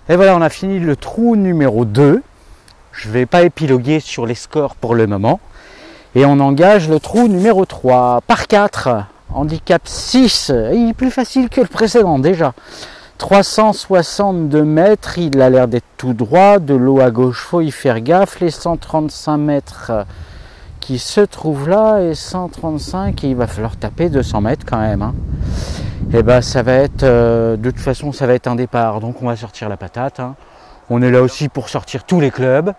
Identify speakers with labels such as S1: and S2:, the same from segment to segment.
S1: Et voilà, on a fini le trou numéro 2. Je ne vais pas épiloguer sur les scores pour le moment. Et on engage le trou numéro 3, par 4, handicap 6. Il est plus facile que le précédent déjà. 362 mètres, il a l'air d'être tout droit. De l'eau à gauche, faut y faire gaffe. Les 135 mètres qui se trouvent là et 135, il va falloir taper 200 mètres quand même. Hein. Et ben ça va être, de toute façon, ça va être un départ. Donc on va sortir la patate. Hein. On est là aussi pour sortir tous les clubs.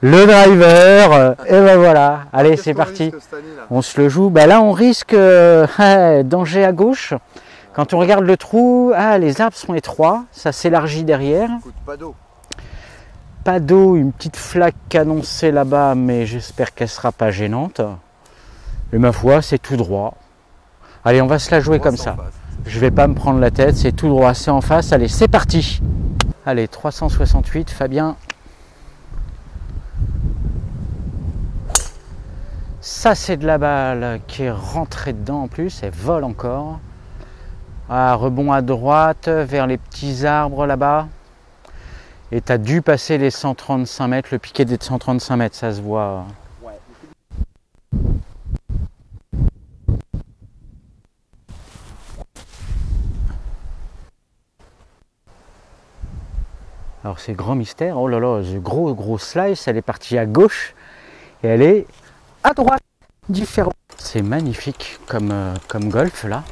S1: Le driver, et ben voilà, allez c'est parti, on se le joue. Ben là on risque danger à gauche. Quand on regarde le trou, les arbres sont étroits, ça s'élargit derrière.
S2: Pas d'eau.
S1: Pas d'eau, une petite flaque annoncée là-bas, mais j'espère qu'elle ne sera pas gênante. Et ma foi, c'est tout droit. Allez, on va se la jouer comme ça. Je vais pas me prendre la tête, c'est tout droit, c'est en face. Allez, c'est parti. Allez, 368, Fabien. Ça, c'est de la balle qui est rentrée dedans en plus, elle vole encore. Rebond à droite, vers les petits arbres là-bas. Et tu as dû passer les 135 mètres, le piquet des 135 mètres, ça se voit. Ouais. Alors, c'est grand mystère. Oh là là, ce gros slice, elle est partie à gauche et elle est à droite, différent. C'est magnifique comme golf là.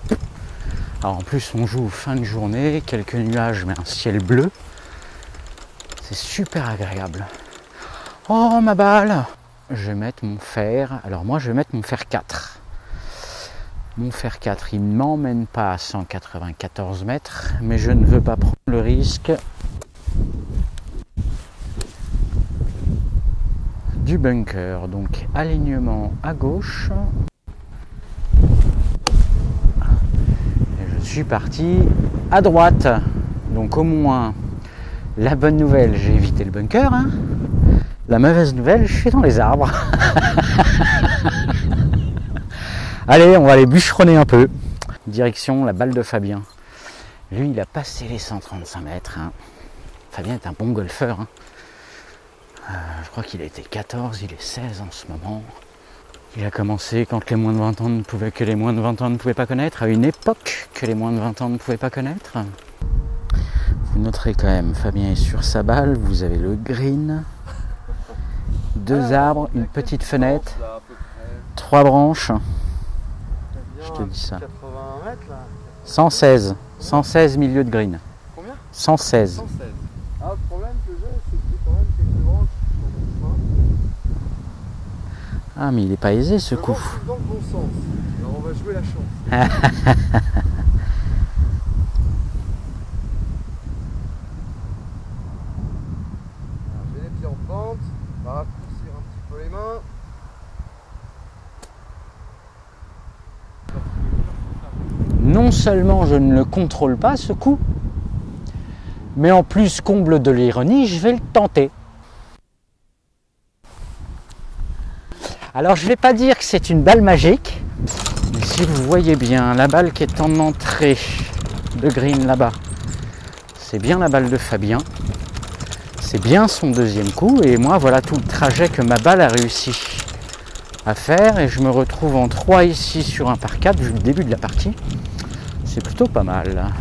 S1: Alors en plus on joue fin de journée, quelques nuages mais un ciel bleu. C'est super agréable. Oh ma balle! Je vais mettre mon fer. Alors moi je vais mettre mon fer 4. Mon fer 4, il ne m'emmène pas à 194 mètres, mais je ne veux pas prendre le risque du bunker. Donc alignement à gauche. Et je suis parti à droite. Donc au moins la bonne nouvelle, j'ai évité le bunker. Hein. La mauvaise nouvelle, je suis dans les arbres. Allez, on va aller bûcheronner un peu. Direction la balle de Fabien. Lui, il a passé les 135 mètres. Hein. Fabien est un bon golfeur. Hein. Je crois qu'il a été 14, il est 16 en ce moment. Il a commencé quand les moins de 20 ans ne pouvaient, que les moins de 20 ans ne pouvaient pas connaître, à une époque que les moins de 20 ans ne pouvaient pas connaître. Vous noterez quand même, Fabien est sur sa balle, vous avez le green, 2 arbres, une petite fenêtre, 3 branches. Je te dis ça.
S2: 80 mètres là.
S1: 116 milieu de green.
S2: Combien?
S1: 116.
S2: 116. Ah, le problème que j'ai, c'est que j'ai quand même quelques branches sur mon chemin.
S1: Ah, mais il n'est pas aisé ce coup.
S2: Le vent souffle dans le bon sens. Alors on va jouer la chance. J'ai les pieds en pente. On va raccourcir un petit peu les mains.
S1: Non seulement je ne le contrôle pas ce coup, mais en plus, comble de l'ironie, je vais le tenter. Alors je ne vais pas dire que c'est une balle magique, mais si vous voyez bien la balle qui est en entrée de green là-bas, c'est bien la balle de Fabien, c'est bien son deuxième coup, et moi voilà tout le trajet que ma balle a réussi à faire, et je me retrouve en 3 ici sur un par 4 vu le début de la partie. C'est plutôt pas mal.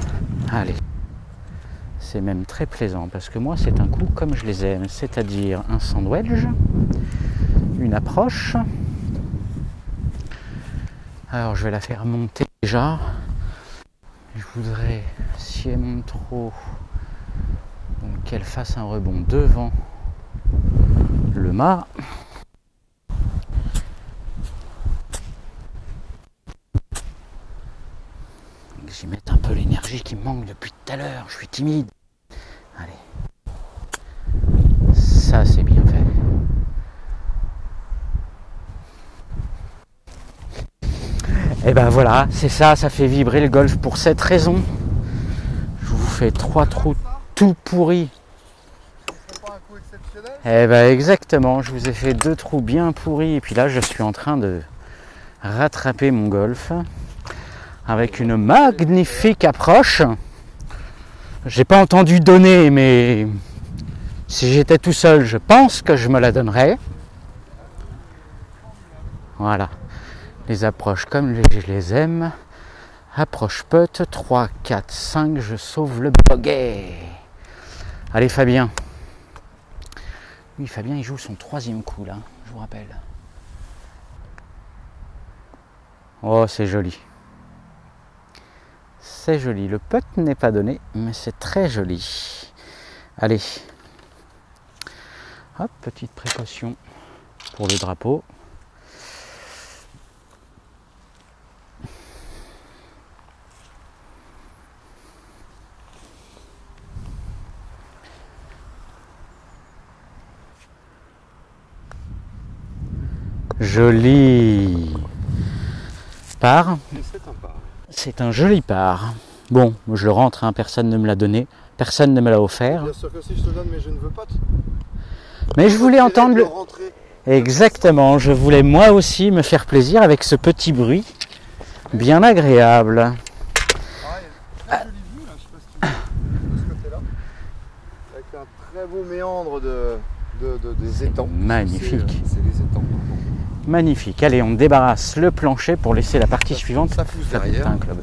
S1: Allez. C'est même très plaisant parce que moi c'est un coup comme je les aime, c'est-à-dire un sandwich, une approche. Alors je vais la faire monter déjà. Je voudrais, si elle monte trop, donc qu'elle fasse un rebond devant le mât. J'y mette un peu l'énergie qui me manque depuis tout à l'heure, je suis timide. Allez, ça c'est bien fait. Et ben voilà, c'est ça, ça fait vibrer le golf pour cette raison. Je vous fais 3 trous tout pourris. Et ben exactement, je vous ai fait 2 trous bien pourris et puis là je suis en train de rattraper mon golf avec une magnifique approche. J'ai pas entendu donner, mais si j'étais tout seul, je pense que je me la donnerais. Voilà. Les approches comme je les aime. Approche putt, 3, 4, 5, je sauve le bogey. Allez Fabien. Oui, Fabien il joue son 3e coup là, je vous rappelle. Oh, c'est joli. C'est joli. Le putt n'est pas donné, mais c'est très joli. Allez. Hop, petite précaution pour le drapeau. Joli. Par. C'est un joli par. Bon, je le rentre, hein, personne ne me l'a donné, personne ne me l'a offert.
S2: Bien sûr que si je te donne, mais je ne veux pas te...
S1: Mais je voulais entendre le... Exactement, je voulais moi aussi me faire plaisir avec ce petit bruit bien agréable.
S2: Ah, il y a une très jolie vue là, je sais pas si tu vois, de ce côté-là, avec un très beau méandre des étangs.
S1: Magnifique.
S2: C'est les étangs.
S1: Magnifique. Allez, on débarrasse le plancher pour laisser la partie suivante.
S2: Ça pousse derrière.
S1: Un club.